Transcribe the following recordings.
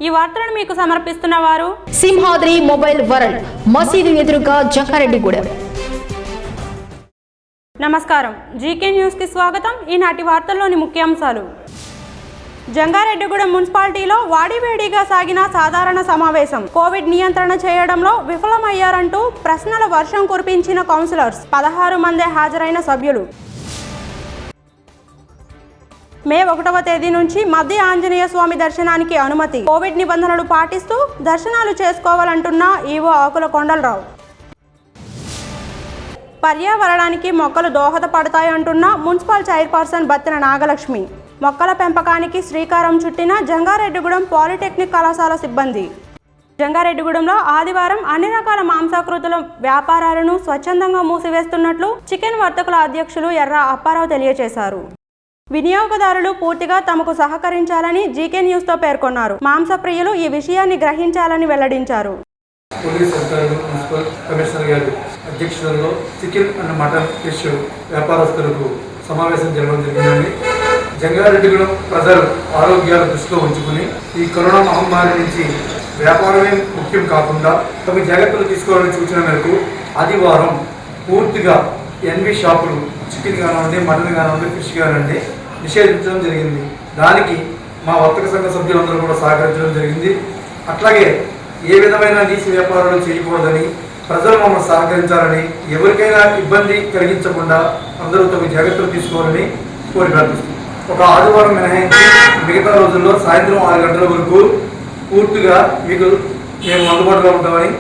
ఈ వార్తలను మీకు సమర్పిస్తున్న వారు సింహాద్రి మొబైల్ వరల్డ్, మసీదు ఎదురుగా జంగారెడ్డిగూడెం. నమస్కారం, జీకే న్యూస్ కి స్వాగతం. ఈనాటి వార్తల్లోని ముఖ్యాంశాలు. జంగారెడ్డిగూడెం మున్సిపాలిటీలో వాడివేడిగా సాగిన సాధారణ సమావేశం. కోవిడ్ నియంత్రణ చేయడంలో విఫలమయ్యారంటూ ప్రశ్నల వర్షం కురిపించిన కౌన్సిలర్స్. 16 మంది హాజరైన సభ్యులు. మే 1వ తేదీ నుంచి మధ్య ఆంజనేయ స్వామి దర్శనానికి అనుమతి. కోవిడ్ నిబంధనలు పాటిస్తూ దర్శనాలు చేసుకోవాలంటున్న ఈవో ఆకుల కొండలరావు. పర్యావరణానికి మొక్కలు దోహదపడతాయంటున్న మున్సిపల్ చైర్పర్సన్ బత్తిన నాగలక్ష్మి. మొక్కల పెంపకానికి శ్రీకారం చుట్టిన జంగారెడ్డిగూడెం పాలిటెక్నిక్ కళాశాల సిబ్బంది. జంగారెడ్డిగూడెంలో ఆదివారం అన్ని రకాల మాంసాకృతుల వ్యాపారాలను స్వచ్ఛందంగా మూసివేస్తున్నట్లు చికెన్ వర్తకుల అధ్యక్షులు ఎర్ర అప్పారావు తెలియజేశారు. వినియోగదారులు పూర్తిగా తమకు సహకరించాలని జీకే న్యూస్ తో పేర్కొన్నారు. మాంసప్రియులు ఈ విషయాన్ని గ్రహించాలని వెల్లడించారు. పోలీస్ అధికారులు, మున్సిపల్ కమిషనర్ గారి అధ్యక్షతలో చికెన్ అండ్ మటన్ ఫిష్ వ్యాపారస్తులకు సమావేశం జరగడం జరిగిందండి. జంగారెడ్డిగూడెం ప్రజలు ఆరోగ్యాలు దృష్టిలో ఉంచుకుని ఈ కరోనా మహమ్మారి నుంచి వ్యాపారమే ముఖ్యం కాకుండా తమ జాగ్రత్తలు తీసుకోవాలని సూచన మేరకు ఆదివారం పూర్తిగా ఎన్వి షాపులు చికెన్ కానివ్వండి, మటన్ కానివ్వండి, ఫిష్ కానివ్వండి నిషేధించడం జరిగింది. దానికి మా వర్తక సంఘ సభ్యులందరూ కూడా సహకరించడం జరిగింది. అట్లాగే ఏ విధమైన నీసి వ్యాపారాలు చేయకూడదని, ప్రజలు మమ్మల్ని సహకరించాలని, ఎవరికైనా ఇబ్బంది కలిగించకుండా అందరూ తమ జాగ్రత్తలు తీసుకోవాలని కోరి ప్రార్థిస్తుంది. ఒక ఆదివారం మినహాయించి మిగతా రోజుల్లో సాయంత్రం 6 గంటల వరకు పూర్తిగా మీకు మేము అందుబాటులో ఉంటామని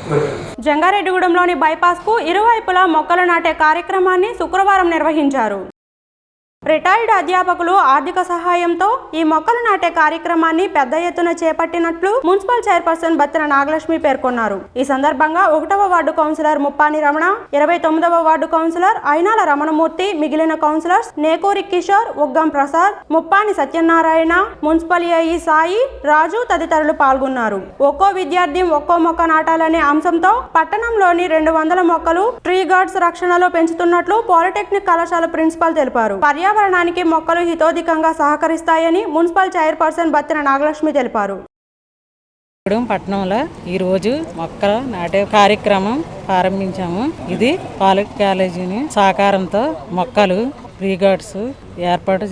కోరుతున్నాం. జంగారెడ్డిగూడెంలోని బైపాస్ కు ఇరువైపులా మొక్కలు నాటే కార్యక్రమాన్ని శుక్రవారం నిర్వహించారు. రిటైర్డ్ అధ్యాపకులు ఆర్థిక సహాయంతో ఈ మొక్కలు నాటే కార్యక్రమాన్ని పెద్ద ఎత్తున చేపట్టినట్లు మున్సిపల్ చైర్పర్సన్ బత్తిన నాగలక్ష్మి పేర్కొన్నారు. ఈ సందర్భంగా 1వ వార్డు కౌన్సిలర్ ముప్పాని రమణ, 29వ వార్డు కౌన్సిలర్ అయినాల రమణమూర్తి, మిగిలిన councillors Nekuri Kishore, Uggam Prasad, Muppani Satyanarayana, municipal AE Sai, Raju తదితరులు పాల్గొన్నారు. ఒక్కో విద్యార్థి ఒక్కో మొక్క నాటాలనే అంశంతో పట్టణంలోని 200 మొక్కలు ట్రీ గార్డ్స్ రక్షణలో పెంచుతున్నట్లు పాలిటెక్నిక్ కళాశాల ప్రిన్సిపల్ తెలిపారు. పర్యావరణానికి మొక్కలు హితోధికంగా సహకరిస్తాయని మున్సిపల్ చైర్పర్సన్ బత్తిన నాగలక్ష్మి తెలిపారు. పట్టణంలో ఈరోజు మొక్కలు నాటే కార్యక్రమం ప్రారంభించాము. ఇది పాలిటెక్నిక్ కాలేజీని సహకారంతో మొక్కలు రీగార్డ్స్ ఏర్పాటు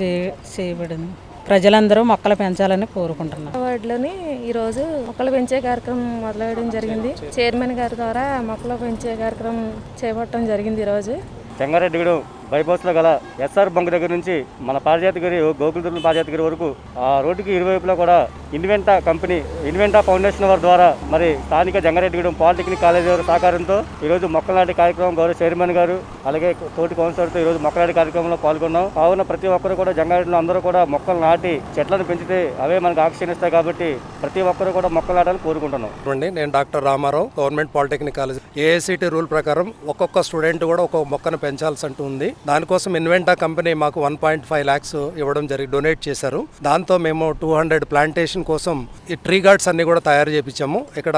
చేయబడింది. ప్రజలందరూ మొక్కలు పెంచాలని కోరుకుంటున్నారు. వార్డులోని ఈరోజు మొక్కలు పెంచే కార్యక్రమం మొదలెయ్యడం జరిగింది. చైర్మన్ గారి ద్వారా మొక్కలు పెంచే కార్యక్రమం చేపట్టడం జరిగింది. ఈరోజు జంగారెడ్డిగూడెం బైపాస్లో గల ఎస్ఆర్ బంక్ దగ్గర నుంచి మన పారిజాతగిరి గోకులదుర్గ పారిజాతగిరి వరకు ఆ రోడ్డుకి ఇరువైపులా కూడా ఇన్వెంటా ఫౌండేషన్ వారి ద్వారా మరి స్థానిక జంగారెడ్డిగూడెం పాలిటెక్నిక్ కాలేజీ వారి సహకారంతో ఈరోజు మొక్కలు నాటి కార్యక్రమం గౌరవ చైర్మన్ గారు అలాగే తోటి కౌన్సిలర్తో ఈరోజు మొక్కలు నాటి కార్యక్రమంలో పాల్గొన్నాం. కావున ప్రతి ఒక్కరు కూడా జంగారెడ్డిలో అందరూ కూడా మొక్కలు నాటి చెట్లను పెంచితే అవే మనకు ఆక్సిజన్ ఇస్తాయి కాబట్టి ప్రతి ఒక్కరు కూడా మొక్కలు నాటాలని కోరుకుంటున్నాం. నేను doctor Ramarao, government polytechnic college. AICTE rule ప్రకారం ఒక్కొక్క స్టూడెంట్ కూడా ఒక్కొక్క మొక్కను పెంచాల్సి ఉంటుంది. దానికోసం ఇన్వెంటా కంపెనీ మాకు 1.5 lakhs ఇవ్వడం డొనేట్ చేశారు. దాంతో మేము 200 ప్లాంటేషన్ కోసం ఈ ట్రీ గార్డ్స్ అన్ని కూడా తయారు చేయించాము. ఇక్కడ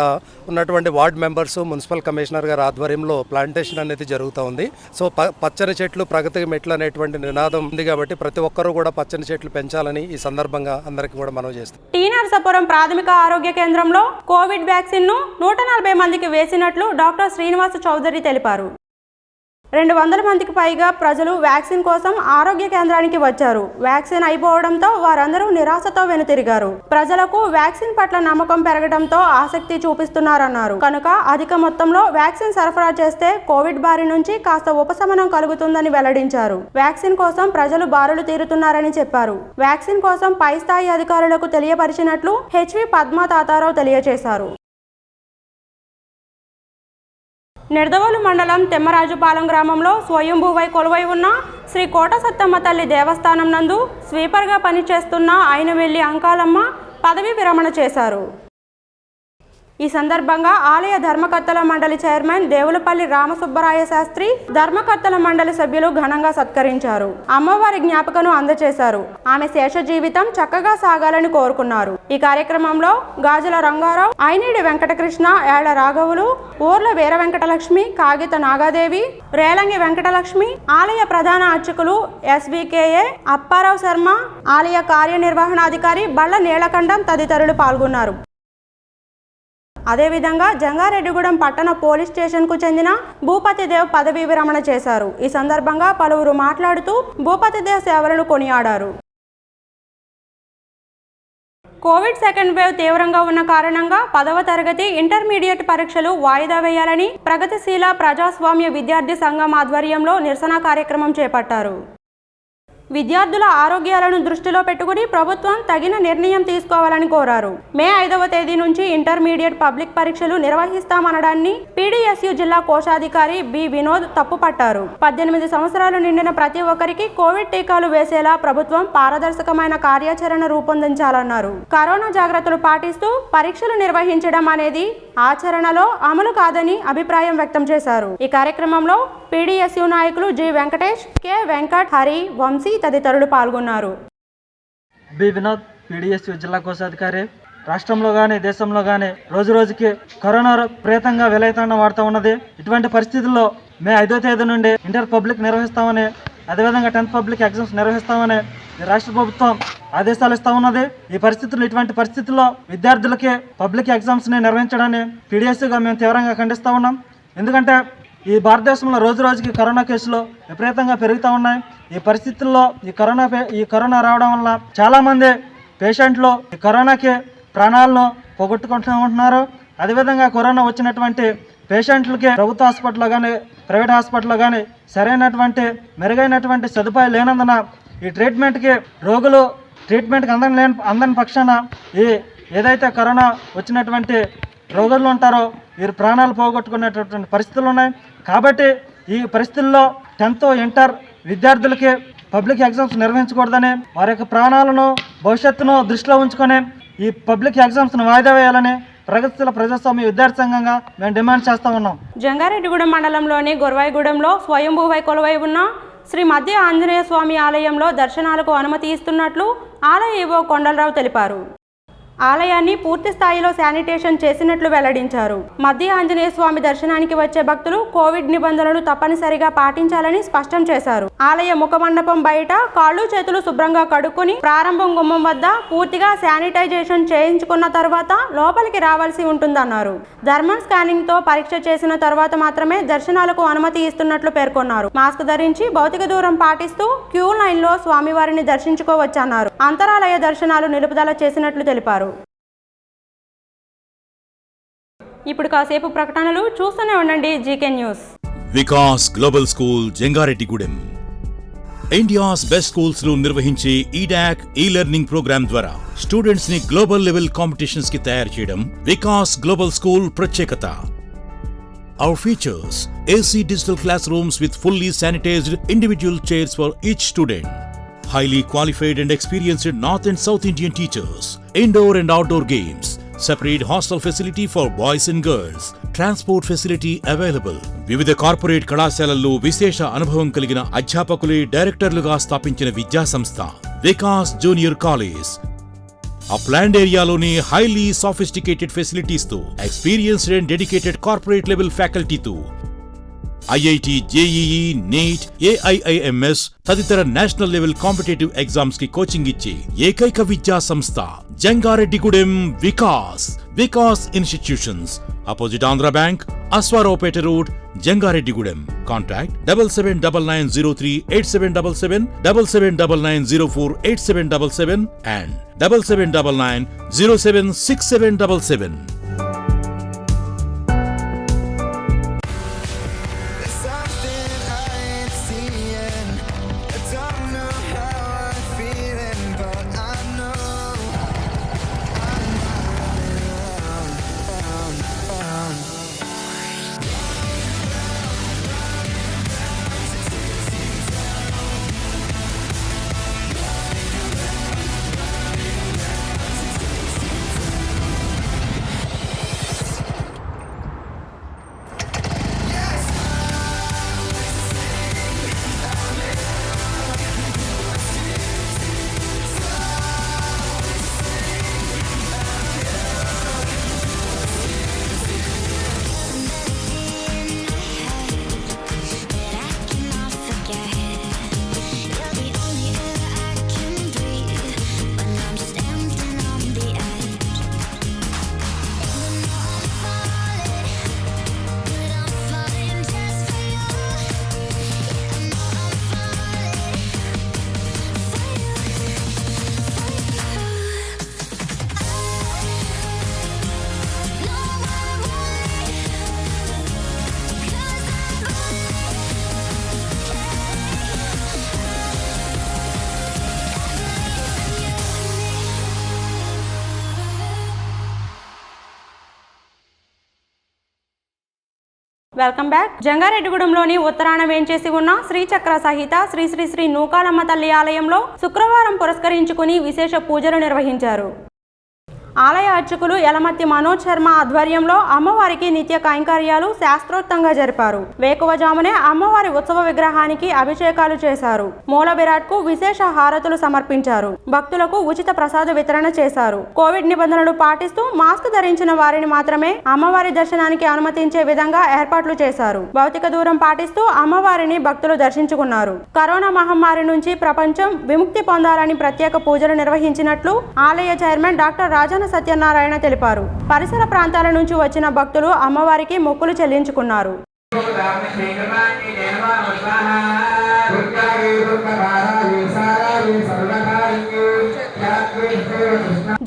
ఉన్నటువంటి వార్డ్ మెంబర్స్, మున్సిపల్ కమిషనర్ గారి ఆధ్వర్యంలో ప్లాంటేషన్ అనేది జరుగుతూ ఉంది. సో పచ్చని చెట్లు ప్రగతికి మెట్లు అనేటువంటి నినాదం ఉంది కాబట్టి ప్రతి ఒక్కరూ కూడా పచ్చని చెట్లు పెంచాలని ఈ సందర్భంగా అందరికీ కూడా మనవి చేస్తాం. టీ నరసాపురం ప్రాథమిక ఆరోగ్య కేంద్రంలో కోవిడ్ వ్యాక్సిన్ ను 140 మందికి వేసినట్లు డాక్టర్ శ్రీనివాస్ చౌదరి తెలిపారు. 200 మందికి పైగా ప్రజలు వ్యాక్సిన్ కోసం ఆరోగ్య కేంద్రానికి వచ్చారు. వ్యాక్సిన్ అయిపోవడంతో వారందరూ నిరాశతో వెనుతిరిగారు. ప్రజలకు వ్యాక్సిన్ పట్ల నమ్మకం పెరగడంతో ఆసక్తి చూపిస్తున్నారన్నారు. కనుక అధిక మొత్తంలో వ్యాక్సిన్ సరఫరా చేస్తే కోవిడ్ బారి నుంచి కాస్త ఉపశమనం కలుగుతుందని వెల్లడించారు. వ్యాక్సిన్ కోసం ప్రజలు బారులు తీరుతున్నారని చెప్పారు. వ్యాక్సిన్ కోసం పై స్థాయి అధికారులకు తెలియపరిచినట్లు హెచ్వి పద్మా తాతారావు తెలియజేశారు. నిడదవోలు మండలం తెమ్మరాజుపాలెం గ్రామంలో స్వయంభూవై కొలువై ఉన్న శ్రీ కోట సత్తమ్మ తల్లి దేవస్థానం నందు స్వీపర్గా పనిచేస్తున్న అయినవెల్లి అంకాలమ్మ పదవీ విరమణ చేశారు. ఈ సందర్భంగా ఆలయ ధర్మకర్తల మండలి చైర్మన్ దేవులపల్లి రామసుబ్బరాయ శాస్త్రి, ధర్మకర్తల మండలి సభ్యులు ఘనంగా సత్కరించారు. అమ్మవారి జ్ఞాపకను అందజేశారు. ఆమె శేష జీవితం చక్కగా సాగాలని కోరుకున్నారు. ఈ కార్యక్రమంలో గాజుల రంగారావు, ఐనీడి వెంకటకృష్ణ, ఏళ్ల రాఘవులు, ఊర్ల వీర వెంకటలక్ష్మి, కాగిత నాగాదేవి, రేలంగి వెంకటలక్ష్మి, ఆలయ ప్రధాన అర్చకులు ఎస్వికేఏ అప్పారావు శర్మ, ఆలయ కార్యనిర్వహణాధికారి బళ్ళ నీలకంఠం తదితరులు పాల్గొన్నారు. అదేవిధంగా జంగారెడ్డిగూడెం పట్టణ పోలీస్ స్టేషన్కు చెందిన భూపతిదేవ్ పదవీ విరమణ చేశారు. ఈ సందర్భంగా పలువురు మాట్లాడుతూ భూపతిదేవ్ సేవలను కొనియాడారు. కోవిడ్ సెకండ్ వేవ్ తీవ్రంగా ఉన్న కారణంగా 10వ తరగతి ఇంటర్మీడియట్ పరీక్షలు వాయిదా వేయాలని ప్రగతిశీల ప్రజాస్వామ్య విద్యార్థి సంఘం ఆధ్వర్యంలో నిరసన కార్యక్రమం చేపట్టారు. విద్యార్థుల ఆరోగ్యాలను దృష్టిలో పెట్టుకుని ప్రభుత్వం తగిన నిర్ణయం తీసుకోవాలని కోరారు. మే 5వ తేదీ నుంచి ఇంటర్మీడియట్ పబ్లిక్ పరీక్షలు నిర్వహిస్తామనడాన్ని పీడీఎస్యు జిల్లా కోశాధికారి బి వినోద్ తప్పుపట్టారు. 18 సంవత్సరాలు నిండిన ప్రతి ఒక్కరికి కోవిడ్ టీకాలు వేసేలా ప్రభుత్వం పారదర్శకమైన కార్యాచరణ రూపొందించాలన్నారు. కరోనా జాగ్రత్తలు పాటిస్తూ పరీక్షలు నిర్వహించడం అనేది ఆచరణలో అమలు కాదని అభిప్రాయం వ్యక్తం చేశారు. ఈ కార్యక్రమంలో పీడీఎస్యు నాయకులు జి వెంకటేష్, కె వెంకట్, హరి, వంశీ తదితరులు పాల్గొన్నారు. బి వినోద్, పీడీఎస్యు జిల్లా కోశాధికారి. రాష్ట్రంలో కానీ దేశంలో కానీ రోజు రోజుకి కరోనా ప్రేతంగా విలయతాండం వాడుతూ ఉన్నది. ఇటువంటి పరిస్థితుల్లో మే 5వ తేదీ నుండి ఇంటర్ పబ్లిక్ నిర్వహిస్తామని, అదేవిధంగా 10th పబ్లిక్ ఎగ్జామ్స్ నిర్వహిస్తామని రాష్ట్ర ప్రభుత్వం ఆదేశాలు ఇస్తా ఉన్నది. ఇటువంటి పరిస్థితుల్లో విద్యార్థులకి పబ్లిక్ ఎగ్జామ్స్ని నిర్వహించడాన్ని పీడీఎస్యుగా మేము తీవ్రంగా ఖండిస్తూ ఉన్నాం. ఎందుకంటే ఈ భారతదేశంలో రోజు రోజుకి కరోనా కేసులు విపరీతంగా పెరుగుతూ ఉన్నాయి. ఈ పరిస్థితుల్లో ఈ కరోనా రావడం వల్ల చాలామంది పేషెంట్లు ఈ కరోనాకి ప్రాణాలను పోగొట్టుకుంటూ ఉంటున్నారు. అదేవిధంగా కరోనా వచ్చినటువంటి పేషెంట్లకి ప్రభుత్వ హాస్పిటల్లో కానీ ప్రైవేట్ హాస్పిటల్లో కానీ సరైనటువంటి మెరుగైనటువంటి సదుపాయాలు లేనందున ఈ రోగులు ట్రీట్మెంట్కి అందని పక్షాన ఏదైతే కరోనా వచ్చినటువంటి రోగులు ఉంటారో వీరు ప్రాణాలు పోగొట్టుకునేటటువంటి పరిస్థితులు ఉన్నాయి. కాబట్టి ఈ పరిస్థితుల్లో 10th ఇంటర్ విద్యార్థులకి పబ్లిక్ ఎగ్జామ్స్ నిర్వహించకూడదని, వారి యొక్క ప్రాణాలను భవిష్యత్తును దృష్టిలో ఉంచుకొని ఈ పబ్లిక్ ఎగ్జామ్స్ను వాయిదా వేయాలని ప్రగతిశీల ప్రజాస్వామ్య విద్యార్థి సంఘంగా మేము డిమాండ్ చేస్తూ ఉన్నాం. జంగారెడ్డిగూడెం మండలంలోని గొరవాయిగూడెంలో స్వయంభూవై కొలువై ఉన్న శ్రీ మధ్య ఆంజనేయ స్వామి ఆలయంలో దర్శనాలకు అనుమతి ఇస్తున్నట్లు ఆలయ ఈవో కొండలరావు తెలిపారు. ఆలయాన్ని పూర్తి స్థాయిలో శానిటేషన్ చేసినట్లు వెల్లడించారు. మధ్య ఆంజనేయ స్వామి దర్శనానికి వచ్చే భక్తులు కోవిడ్ నిబంధనలు తప్పనిసరిగా పాటించాలని స్పష్టం చేశారు. ఆలయ ముఖమండపం బయట కాళ్ళు చేతులు శుభ్రంగా కడుక్కొని ప్రారంభం గుమ్మం వద్ద పూర్తిగా శానిటైజేషన్ చేయించుకున్న తర్వాత లోపలికి రావాల్సి ఉంటుందన్నారు. థర్మల్ స్కానింగ్ తో పరీక్ష చేసిన తర్వాత మాత్రమే దర్శనాలకు అనుమతి ఇస్తున్నట్లు పేర్కొన్నారు. మాస్క్ ధరించి భౌతిక దూరం పాటిస్తూ క్యూ లైన్ లో స్వామివారిని దర్శించుకోవచ్చన్నారు. అంతరాలయ దర్శనాలు నిలుపుదల చేసినట్లు తెలిపారు. ఇప్పుడు కాసేపు ప్రకటనలు చూస్తూనే ఉండండి GK news. Vikas global school Jangareddygudem India's best schools లో నిర్వహించే ఈడాక్ ఈ-లెర్నింగ్ ప్రోగ్రామ్ ద్వారా స్టూడెంట్స్ ని గ్లోబల్ లెవెల్ కాంపిటీషన్స్ కి తయారు చేయడం వికాస్ గ్లోబల్ స్కూల్ ప్రత్యేకత. Our features: AC digital classrooms with fully sanitized individual chairs for each student. Highly qualified and experienced North and South Indian teachers. Indoor and outdoor games. Separate hostel facility for boys and girls. Transport facility available. వివిధ corporate కళాశాలల్లో విశేష అనుభవం కలిగిన అధ్యాపకులే డైరెక్టర్లుగా స్థాపించిన విద్యా సంస్థ వికాస్ జూనియర్ కాలేజ్. ఆ ప్లాన్డ్ ఏరియాలోని హైలీ సోఫిస్టికేటెడ్ ఫెసిలిటీస్ తో experienced and dedicated corporate level ఫ్యాకల్టీతో ఐఐటి, జేఈఈ, నీట్, ఏఐఐఎంఎస్ తదితర నేషనల్ లెవెల్ కాంపిటేటివ్ ఎగ్జామ్స్ కి కోచింగ్ ఇచ్చే ఏకైక విద్యా సంస్థ Jangareddygudem Vikas. Vikas Institutions, opposite Andhra Bank, Aswaropeta Road, Jangareddy-Gudem. Contact 7799038777, 7799048777 and 7799076777. Welcome back. జంగారెడ్డిగూడెంలోని ఉత్తరాన వేంచేసి ఉన్న శ్రీచక్ర సహిత శ్రీ శ్రీ శ్రీ నూకాలమ్మ తల్లి ఆలయంలో శుక్రవారం పురస్కరించుకుని విశేష పూజలు నిర్వహించారు. ఆలయ అర్చకులు యలమత్తి మనోజ్ శర్మ ఆధ్వర్యంలో అమ్మవారికి నిత్య కైంకర్యాలు శాస్త్రోక్తంగా జరిపారు. వేకువజామునే అమ్మవారి ఉత్సవ విగ్రహానికి అభిషేకాలు చేశారు. మూల విరాట్కు విశేష హారతులు సమర్పించారు. భక్తులకు ఉచిత ప్రసాద వితరణ చేశారు. కోవిడ్ నిబంధనలు పాటిస్తూ మాస్క్ ధరించిన వారిని మాత్రమే అమ్మవారి దర్శనానికి అనుమతించే విధంగా ఏర్పాట్లు చేశారు. భౌతిక దూరం పాటిస్తూ అమ్మవారిని భక్తులు దర్శించుకున్నారు. కరోనా మహమ్మారి నుంచి ప్రపంచం విముక్తి పొందాలని ప్రత్యేక పూజలు నిర్వహించినట్లు ఆలయ చైర్మన్ డాక్టర్ రాజన సత్యనారాయణ తెలిపారు. పరిసర ప్రాంతాల నుంచి వచ్చిన భక్తులు అమ్మవారికి మొక్కులు చెల్లించుకున్నారు.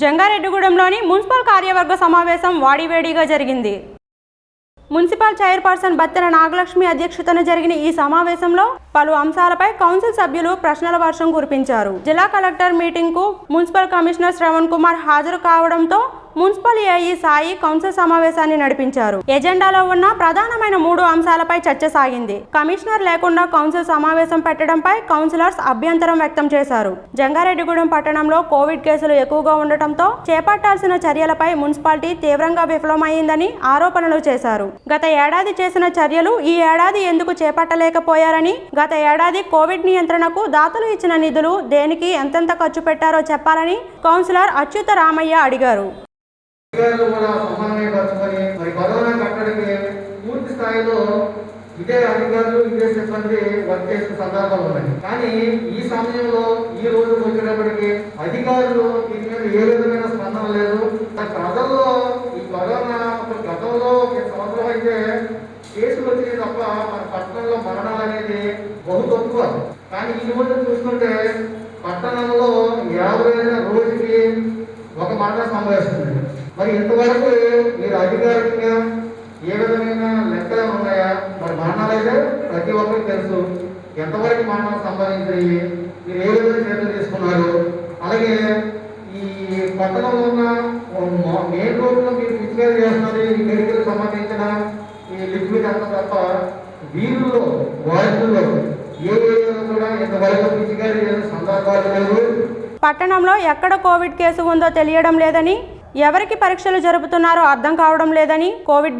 జంగారెడ్డిగూడెంలోని మున్సిపల్ కార్యవర్గ సమావేశం వాడివేడిగా జరిగింది. మున్సిపల్ చైర్పర్సన్ బత్తెన నాగలక్ష్మి అధ్యక్షతన జరిగిన ఈ సమావేశంలో పలు అంశాలపై కౌన్సిల్ సభ్యులు ప్రశ్నల వర్షం కురిపించారు. జిల్లా కలెక్టర్ మీటింగ్ కు మున్సిపల్ కమిషనర్ శ్రవణ్ కుమార్ హాజరు కావడంతో మున్సిపల్ ఏఈ సాయి కౌన్సిల్ సమావేశాన్ని నడిపించారు. ఎజెండాలో ఉన్న ప్రధానమైన 3 అంశాలపై చర్చ సాగింది. కమిషనర్ లేకుండా కౌన్సిల్ సమావేశం పెట్టడంపై కౌన్సిలర్స్ అభ్యంతరం వ్యక్తం చేశారు. జంగారెడ్డిగూడెం పట్టణంలో కోవిడ్ కేసులు ఎక్కువగా ఉండటంతో చేపట్టాల్సిన చర్యలపై మున్సిపాలిటీ తీవ్రంగా విఫలమైందని ఆరోపణలు చేశారు. గత ఏడాది చేసిన చర్యలు ఈ ఏడాది ఎందుకు చేపట్టలేకపోయారని, గత ఏడాది కోవిడ్ నియంత్రణకు దాతలు ఇచ్చిన నిధులు దేనికి ఎంతెంత ఖర్చు పెట్టారో చెప్పాలని కౌన్సిలర్ అచ్యుత రామయ్య అడిగారు. కరోనా కట్టడికి పూర్తి స్థాయిలో ఇదే అధికారులు ఇదే సిబ్బంది వర్క్ చేసిన సందర్భాలు ఉన్నాయి. కానీ ఈ సమయంలో ఈ రోజు వచ్చేటప్పటికి అధికారులు దీని మీద ఏ విధమైన స్పందన లేదు. ప్రజల్లో ఈ కరోనా గతంలో సంవత్సరం అయితే కేసులు వచ్చినాయి తప్ప మన పట్టణంలో మరణాలు అనేది బహు తక్కువ. కానీ ఈ రోజు చూస్తుంటే పట్టణంలో 50 రోజుకి ఒక మరణం సంభవిస్తుంది. మరి ఇంతవరకు మీరు అధికారికంగా ఏ విధమైన లెక్కలు ఉన్నాయా? మరి మరణాలు అయితే ప్రతి ఒక్కరికి తెలుసు. ఎంతవరకు మరణాలు సంభవించాయి, మీరు ఏ విధంగా చర్యలు తీసుకున్నారు? అలాగే ఈ పట్టణంలో ఉన్న మెయిన్ రోడ్లో మీరు పిచ్చిగా చేస్తున్నది ఈ మెడికల్ సంబంధించిన ఈ లిక్విడ్ అంత తప్ప వీధుల్లో వార్డుల్లో ఏ ఏరియాలో కూడా ఇంతవరకు పిచ్చిగా చేసిన సందర్భాలు లేవు. పట్టణంలో ఎక్కడ కోవిడ్ కేసు ఉందో తెలియడం లేదని, ఎవరికి పరీక్షలు జరుపుతున్నారో అర్థం కావడం లేదని, కోవిడ్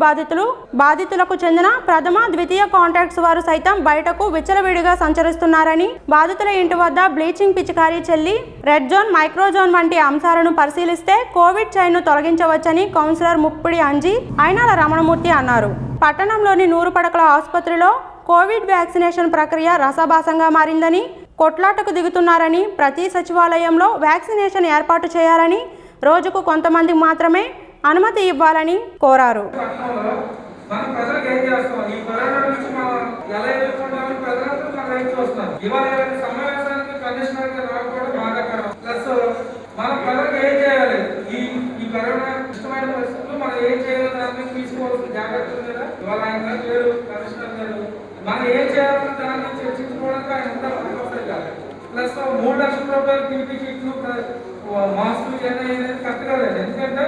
బాధితులకు చెందిన ప్రథమ ద్వితీయ కాంటాక్ట్స్ వారు సైతం బయటకు విచ్చలవిడిగా సంచరిస్తున్నారని, బాధితుల ఇంటి వద్ద బ్లీచింగ్ పిచికారీ చెల్లి రెడ్ జోన్, మైక్రో జోన్ వంటి అంశాలను పరిశీలిస్తే కోవిడ్ చైన్ను తొలగించవచ్చని కౌన్సిలర్ ముప్పిడి అంజి అయినాల రమణమూర్తి అన్నారు. పట్టణంలోని 100 పడకల ఆసుపత్రిలో కోవిడ్ వ్యాక్సినేషన్ ప్రక్రియ రసాభాసంగా మారిందని, కొట్లాటకు దిగుతున్నారని, ప్రతి సచివాలయంలో వ్యాక్సినేషన్ ఏర్పాటు చేయాలని, రోజుకు కొంతమంది మాత్రమే అనుమతి ఇవ్వాలని కోరారు. మనం ప్రజలకు ఏం చేస్తాం? ఈ కరోనా నుంచి మనం ఎలా ఎదుర్కొంటామని ప్రజలందరూ మనం ఏం చూస్తున్నాం. ఇవాళ సమావేశానికి కమిషనర్ గారు రాకపోవడం బాధాకరం. ప్లస్ మనం ప్రజలకు ఏం చేయాలి? ఈ కరోనా ఇష్టమైన పరిస్థితుల్లో మనం ఏం చేయాలి దాన్ని తీసుకోవాల్సిన జాగ్రత్తలు మీద ఇవాళ ఆయన పేరు కమిషనర్ గారు మనం ఏం చేయాలని దాన్ని చర్చించుకోవడానికి ఆయన ఉంటారు కాదు. ప్లస్ 3 లక్షల రూపాయలు పీపీ కిట్లు మాస్కులు ఇవన్నీ కరెక్ట్గా లేదు. ఎందుకంటే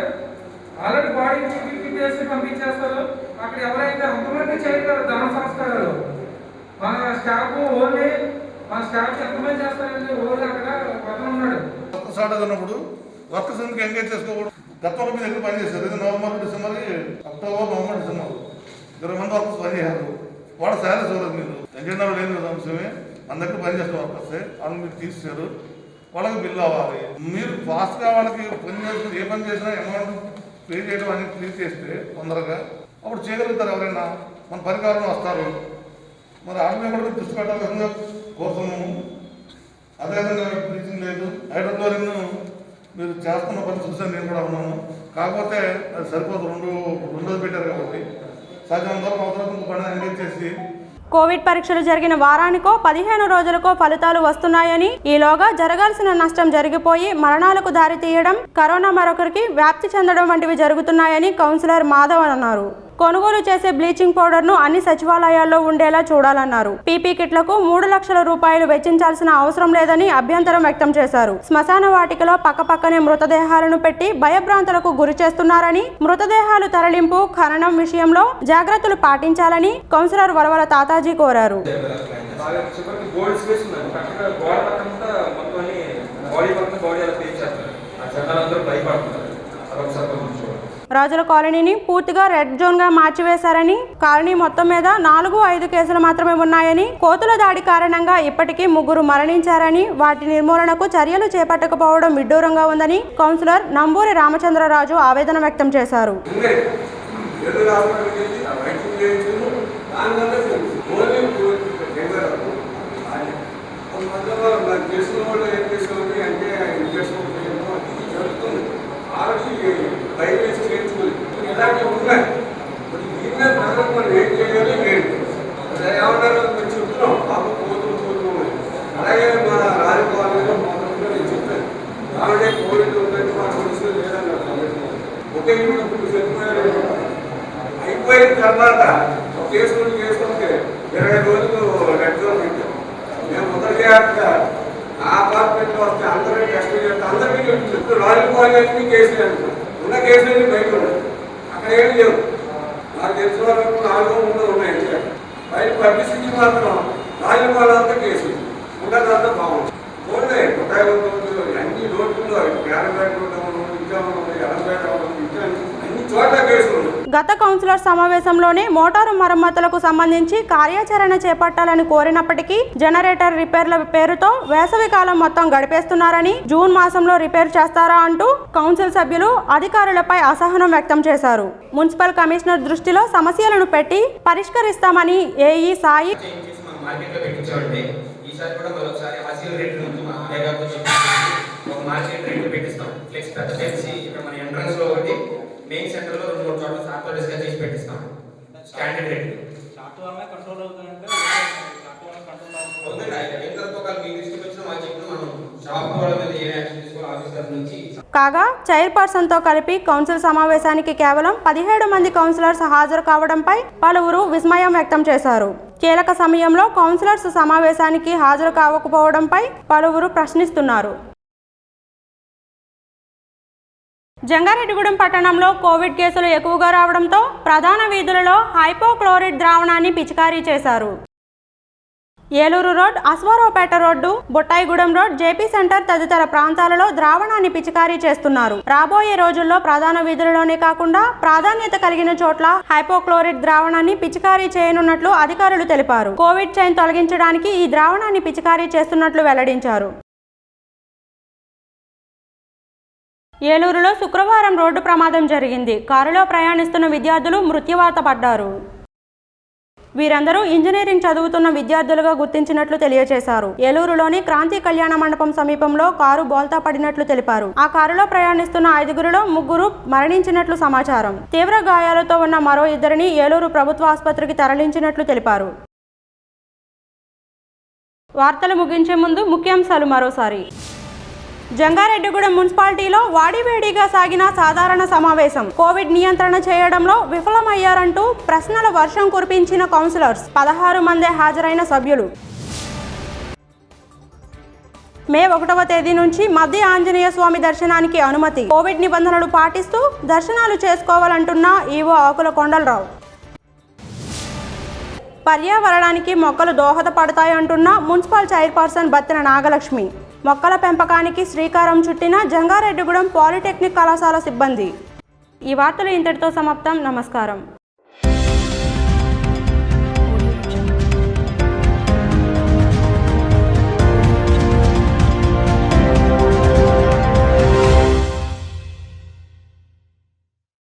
ఆల్రెడీ బాడీ పీపీ చేసి పంపించేస్తారు. అక్కడ ఎవరైతే అంతమంది చేయగలరు దాన సంస్కారాలు మన స్టాఫ్ ఓన్లీ మన స్టాఫ్ ఎంతమంది చేస్తారండి? ఓన్లీ అక్కడ పక్కన ఉన్నాడు. షార్టేజ్ ఉన్నప్పుడు వర్కర్స్ ఎందుకు ఎంగేజ్ చేసుకోకూడదు? గతంలో మీద ఎక్కువ పనిచేస్తారు. ఇది November, December, October, November, December 20 మంది వర్కర్స్ పనిచేశారు. వాళ్ళ శాలరీ చూడదు. మీరు ఎజెండాలో లేని అంశమే మన దగ్గర పనిచేస్తున్న వర్కర్సే వాళ్ళని మీరు తీసేశారు. వాళ్ళకి బిల్లు అవ్వాలి. మీరు ఫాస్ట్గా వాళ్ళకి పని చేసుకుని ఏ పని చేసినా అమౌంట్ పే చేయడం అనేది క్లియర్ చేస్తే తొందరగా అప్పుడు చేయగలుగుతారు. ఎవరైనా మన పరికారం వస్తారు. మరి ఆటమే కూడా దృష్టి పెట్టాల్సిందిగా కోరుతున్నాము. అదేవిధంగా టీచింగ్ లేదు. హైడ్రోక్లోరిన్ మీరు చేస్తున్న పని చూసాను, నేను కూడా ఉన్నాను. కాకపోతే అది సరిపోదు. రెండోది పెట్టారు కాబట్టి సహజం వరకు అవసరం పని ఎంగేజ్ చేసి కోవిడ్ పరీక్షలు జరిగిన వారానికో 15 రోజులకో ఫలితాలు వస్తున్నాయని, ఈలోగా జరగాల్సిన నష్టం జరిగిపోయి మరణాలకు దారి తీయడం, కరోనా మరొకరికి వ్యాప్తి చెందడం వంటివి జరుగుతున్నాయని కౌన్సిలర్ మాధవ్ అన్నారు. కొనుగోలు చేసే బ్లీచింగ్ పౌడర్ను అన్ని సచివాలయాల్లో ఉండేలా చూడాలన్నారు. పీపీ కిట్లకు 3 లక్షల రూపాయలు వెచ్చించాల్సిన అవసరం లేదని అభ్యంతరం వ్యక్తం చేశారు. శ్మశాన వాటికలో పక్కపక్కనే మృతదేహాలను పెట్టి భయభ్రాంతులకు గురి చేస్తున్నారని, మృతదేహాలు తరలింపు, ఖననం విషయంలో జాగ్రత్తలు పాటించాలని కౌన్సిలర్ వరవల తాతాజీ కోరారు. రాజుల కాలనీని పూర్తిగా రెడ్ జోన్ గా మార్చివేశారని, కాలనీ మొత్తం మీద 4-5 కేసులు మాత్రమే ఉన్నాయని, కోతుల దాడి కారణంగా ఇప్పటికీ 3 మరణించారని, వాటి నిర్మూలనకు చర్యలు చేపట్టకపోవడం విడ్డూరంగా ఉందని కౌన్సిలర్ నంబూరి రామచంద్రరాజు ఆవేదన వ్యక్తం చేశారు. ఇలాంటి ఉన్నాయి. దీన్నే ప్రజలకు మనం ఏం చేయాలి లేదు ఏమన్నారు చెప్తున్నాం. పాపం పోతున్నాం. అలాగే మన రాజకీయాల్లో నేను చెప్పాను కాబట్టి కోవిడ్ ఉందంటే మన సమస్య లేదన్నారు. ఒకే ఇప్పుడు చనిపోయారు. అయిపోయిన తర్వాత కేసుకుంటే 20 రోజులు రెడ్ జోన్ పెట్టాం. మేము మొదటిగా ఆ అపార్ట్మెంట్లో వస్తే అందరూ టెస్ట్ చేస్తే అందరికీ చెప్తున్నారు. రాజకీయాలన్నీ కేసులు అంటున్నారు. ఉన్న కేసులన్నీ బయట ఉన్నాయి. అక్కడ ఏమి లేవు. నాకు తెలిసిన వాళ్ళకు 4-3 ఉన్నాయి. బయట పబ్లిసిటీ మాత్రం రాజకీయాలంతా కేసులు ఉన్నదంతా బాగుంది. ఓన్లే 150 అన్ని రోడ్లు పేరపేట ఇంకా ఎడంపేట అన్ని చోట్ల కేసులు. గత కౌన్సిలర్ సమావేశంలోనే మోటారు మరమ్మతులకు సంబంధించి కార్యాచరణ చేపట్టాలని కోరినప్పటికీ జనరేటర్ రిపేర్ల పేరుతో వేసవి కాలం మొత్తం గడిపేస్తున్నారని, జూన్ మాసంలో రిపేర్ చేస్తారా అంటూ కౌన్సిల్ సభ్యులు అధికారులపై అసహనం వ్యక్తం చేశారు. మున్సిపల్ కమిషనర్ దృష్టిలో సమస్యలను పెట్టి పరిష్కరిస్తామని ఏఈ సాయి మెయిన్ సెంటర్లో 2-3 చోట్ల సాఫ్ట్వేర్స్గా చేసి పెట్టిస్తాం. స్టాండర్డ్ రేట్ కంట్రోల్ అవుతుందంటే మీ దృష్టికి వచ్చిన మా చెప్పిన మనం షాప్ వాళ్ళ మీద ఏ యాక్షన్ తీసుకోవాలి ఆఫీసర్ నుంచి. కాగా చైర్పర్సన్తో కలిపి కౌన్సిల్ సమావేశానికి కేవలం 17 మంది కౌన్సిలర్స్ హాజరు కావడంపై పలువురు విస్మయం వ్యక్తం చేశారు. కీలక సమయంలో కౌన్సిలర్స్ సమావేశానికి హాజరు కావకపోవడంపై పలువురు ప్రశ్నిస్తున్నారు. జంగారెడ్డిగూడెం పట్టణంలో కోవిడ్ కేసులు ఎక్కువగా రావడంతో ప్రధాన వీధులలో హైపోక్లోరైడ్ ద్రావణాన్ని పిచికారీ చేశారు. Eluru road, Aswaraopeta road, Bottayigudem road, JP centre తదితర ప్రాంతాలలో ద్రావణాన్ని పిచికారీ చేస్తున్నారు. రాబోయే రోజుల్లో ప్రధాన వీధులలోనే కాకుండా ప్రాధాన్యత కలిగిన చోట్ల హైపోక్లోరైడ్ ద్రావణాన్ని పిచికారీ చేయనున్నట్లు అధికారులు తెలిపారు. కోవిడ్ చైన్ తొలగించడానికి ఈ ద్రావణాన్ని పిచికారీ చేస్తున్నట్లు వెల్లడించారు. ఏలూరులో శుక్రవారం రోడ్డు ప్రమాదం జరిగింది. కారులో ప్రయాణిస్తున్న విద్యార్థులు మృత్యువాత పడ్డారు. వీరందరూ ఇంజనీరింగ్ చదువుతున్న విద్యార్థులుగా గుర్తించినట్లు తెలియజేశారు. ఏలూరులోని క్రాంతి కళ్యాణ మండపం సమీపంలో కారు బోల్తా పడినట్లు తెలిపారు. ఆ కారులో ప్రయాణిస్తున్న 5గురిలో 3 మరణించినట్లు సమాచారం. తీవ్ర గాయాలతో ఉన్న మరో 2ని ఏలూరు ప్రభుత్వ ఆసుపత్రికి తరలించినట్లు తెలిపారు. వార్తలు ముగించే ముందు ముఖ్యాంశాలు మరోసారి. జంగారెడ్డిగూడెం మున్సిపాలిటీలో వాడివేడిగా సాగిన సాధారణ సమావేశం. కోవిడ్ నియంత్రణ చేయడంలో విఫలమయ్యారంటూ ప్రశ్నల వర్షం కురిపించిన కౌన్సిలర్స్. 16 మందే హాజరైన సభ్యులు. మే 1వ తేదీ నుంచి మధ్య ఆంజనేయ స్వామి దర్శనానికి అనుమతి. కోవిడ్ నిబంధనలు పాటిస్తూ దర్శనాలు చేసుకోవాలంటున్న ఈవో ఆకుల కొండలరావు. పర్యావరణానికి మొక్కలు దోహదపడతాయంటున్న మున్సిపల్ చైర్పర్సన్ బత్తిన నాగలక్ష్మి. మొక్కల పెంపకానికి శ్రీకారం చుట్టిన జంగారెడ్డిగూడెం పాలిటెక్నిక్ కళాశాల సిబ్బంది. ఈ వార్తలు ఇంతటితో సమాప్తం. నమస్కారం.